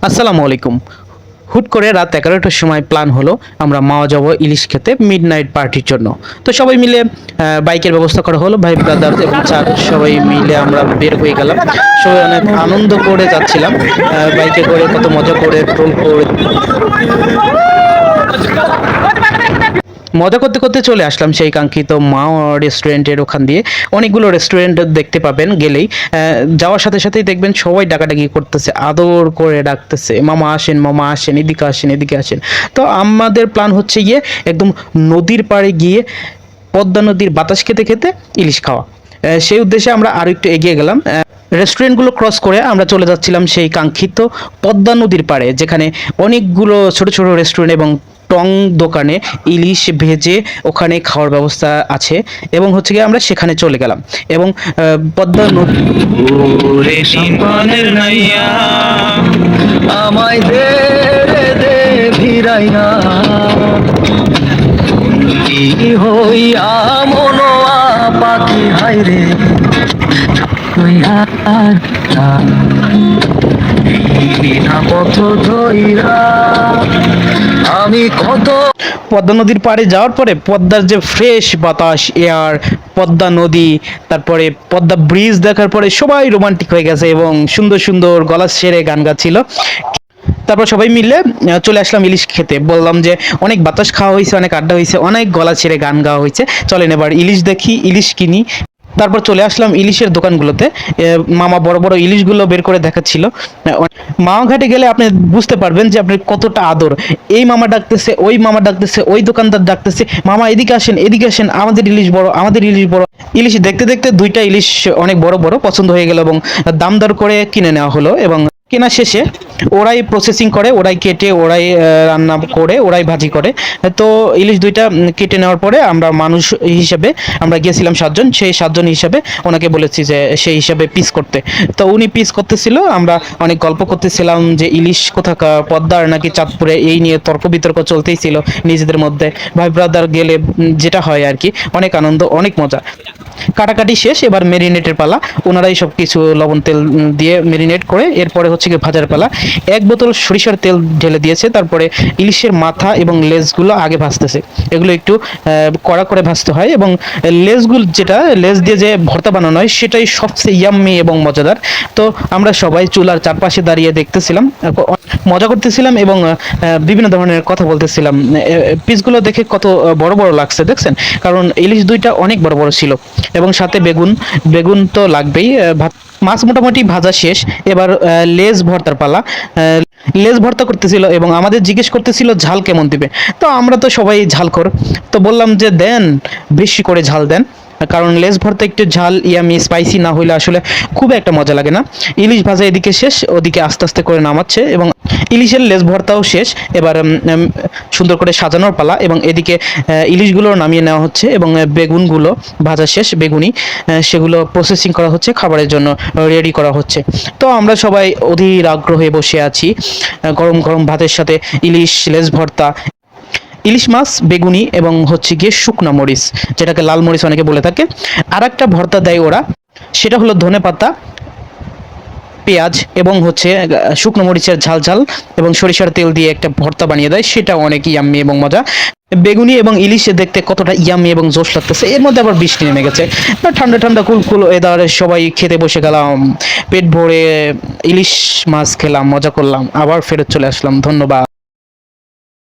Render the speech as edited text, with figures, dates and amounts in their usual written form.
আসসালামু আলাইকুম। হুট করে রাত 11টার সময় প্ল্যান হলো আমরা মাওয়া যাব ইলিশ খেতে মিডনাইট পার্টির জন্য। তো সবাই মিলে বাইকের ব্যবস্থা করা হলো। ভাই ব্রাদার এবং চার সবাই মিলে আমরা বের হয়ে গেলাম। সবাই অনেক আনন্দ করে যাচ্ছিলাম। বাইকে করে কত মজা করে ট্রোল করে মজা করতে করতে চলে আসলাম সেই কাঙ্ক্ষিত মাও রেস্টুরেন্টের ওখান দিয়ে। অনেকগুলো রেস্টুরেন্ট দেখতে পাবেন গেলেই। যাওয়ার সাথে সাথেই দেখবেন সবাই ডাকাডাকি করতেছে, আদর করে ডাকতেছে, মামা আসেন, মামা আসেন, এদিকে আসেন, এদিকে আসেন। তো আমাদের প্ল্যান হচ্ছে গিয়ে একদম নদীর পাড়ে গিয়ে পদ্মা নদীর বাতাস খেতে খেতে ইলিশ খাওয়া। সেই উদ্দেশ্যে আমরা আরো একটু এগিয়ে গেলাম। রেস্টুরেন্টগুলো ক্রস করে আমরা চলে যাচ্ছিলাম সেই কাঙ্ক্ষিত পদ্মা নদীর পাড়ে, যেখানে অনেকগুলো ছোট ছোট রেস্টুরেন্ট এবং টং দোকানে ইলিশ ভেজে ওখানে খাওয়ার ব্যবস্থা আছে। এবং হচ্ছে গিয়ে আমরা সেখানে চলে গেলাম এবং পদ্মা নদী আমায় দে রে দে ভিড়াইয়া কি হইয়া মনোয়া পাখি হাইরে পথ ধইরা আমি কত। পদ্মা নদীর পাড়ে যাওয়ার পরে পদ্মার যে ফ্রেশ বাতাস, এয়ার, পদ্মা নদী, তারপরে পদ্মা ব্রিজ দেখার পরে সবাই রোমান্টিক হয়ে গেছে এবং সুন্দর সুন্দর গলা ছেড়ে গান গাচ্ছিল। তারপর সবাই মিলে চলে আসলাম ইলিশ খেতে। বললাম যে অনেক বাতাস খাওয়া হয়েছে, অনেক আড্ডা হয়েছে, অনেক গলা ছেড়ে গান গাওয়া হয়েছে, চলেন এবার ইলিশ দেখি, ইলিশ কিনি। তারপর চলে আসলাম ইলিশের দোকানগুলোতে। মামা বড় বড় ইলিশগুলো বের করে দেখাচ্ছিল। মামা ঘাটে গেলে আপনি বুঝতে পারবেন যে আপনি কতটা আদর। এই মামা ডাকতেছে, ওই মামা ডাকতেছে, ওই দোকানদার ডাকতেছে, মামা এদিকে আসেন, এদিকে আসেন, আমাদের ইলিশ বড়, আমাদের ইলিশ বড়। ইলিশ দেখতে দেখতে দুইটা ইলিশ অনেক বড় বড় পছন্দ হয়ে গেল এবং দাম দর করে কিনে নেওয়া হলো। এবং কেনা শেষে ওরাই প্রসেসিং করে, ওরাই কেটে, ওরাই রান্না করে, ওরাই ভাজি করে। তো ইলিশ দুইটা কেটে নেওয়ার পরে আমরা মানুষ হিসেবে আমরা গিয়েছিলাম 7 জন, সেই 7 জন হিসেবে ওনাকে বলেছি যে সেই হিসাবে পিস করতে। তো উনি পিস করতেছিল, আমরা অনেক গল্প করতেছিলাম যে ইলিশ কোথাকার, পদ্মার নাকি চাঁদপুরে, এই নিয়ে তর্ক বিতর্ক চলতেই ছিল নিজেদের মধ্যে। ভাই ব্রাদার গেলে যেটা হয় আর কি, অনেক আনন্দ, অনেক মজা। কাটাকাটি শেষ, এবার মেরিনেটের পালা। ওনারাই সব কিছু লবণ তেল দিয়ে মেরিনেট করে এরপরে হচ্ছে কি ভাজার পালা। 1 বোতল সরিষার তেল ঢেলে দিয়েছে, তারপরে ইলিশের মাথা এবং লেজগুলো আগে ভাজতেছে। এগুলো একটু কড়া করে ভাজতে হয় এবং লেজগুলো, যেটা লেজ দিয়ে যে ভর্তা বানানো হয়, সেটাই সবচেয়ে ইয়াম্মি এবং মজাদার। তো আমরা সবাই চুলার চারপাশে দাঁড়িয়ে দেখতেছিলাম, মজা করতেছিলাম এবং বিভিন্ন ধরনের কথা বলতেছিলাম। পিসগুলো দেখে কত বড় বড় লাগছে দেখছেন, কারণ ইলিশ দুইটা অনেক বড় বড় ছিল এবং সাথে বেগুন, বেগুন তো লাগবেই। ভাত মাছ মোটামুটি ভাজা শেষ, এবার লেজ ভর্তার পালা। লেজ ভর্তা করতেছিল এবং আমাদের জিজ্ঞেস করতেছিল ঝাল কেমন দিবে। তো আমরা তো সবাই ঝালখোর, তো বললাম যে দেন, বেশি করে ঝাল দেন, কারণ লেজ ভর্তা একটু ঝাল ইয়ামি স্পাইসি না হইলে আসলে খুব একটা মজা লাগে না। ইলিশ ভাজা এদিকে শেষ, ওদিকে আস্তে আস্তে করে নামাচ্ছে এবং ইলিশের লেজ ভর্তাও শেষ। এবার সুন্দর করে সাজানোর পালা এবং এদিকে ইলিশগুলো নামিয়ে নেওয়া হচ্ছে এবং বেগুনগুলো ভাজা শেষ, বেগুনি সেগুলো প্রসেসিং করা হচ্ছে, খাবারের জন্য রেডি করা হচ্ছে। তো আমরা সবাই অধীর আগ্রহে বসে আছি গরম গরম ভাতের সাথে ইলিশ লেজ ভর্তা, ইলিশ মাছ, বেগুনি এবং হচ্ছে গিয়ে শুকনা মরিচ, যেটাকে লাল মরিচ অনেকে বলে থাকে। আর একটা ভর্তা দেয় ওরা, সেটা হলো ধনেপাতা, পেঁয়াজ এবং হচ্ছে শুকনো মরিচের ঝাল ঝাল এবং সরিষার তেল দিয়ে একটা ভর্তা বানিয়ে দেয়, সেটা অনেক ইয়াম্মি এবং মজা। বেগুনি এবং ইলিশে দেখতে কতটা ইয়াম্মি এবং জোশ লাগতেছে, এর মধ্যে আবার বৃষ্টি নেমে গেছে। ঠান্ডা ঠান্ডা কুল ওয়েদারে সবাই খেতে বসে গেলাম, পেট ভরে ইলিশ মাছ খেলাম, মজা করলাম, আবার ফেরত চলে আসলাম। ধন্যবাদ।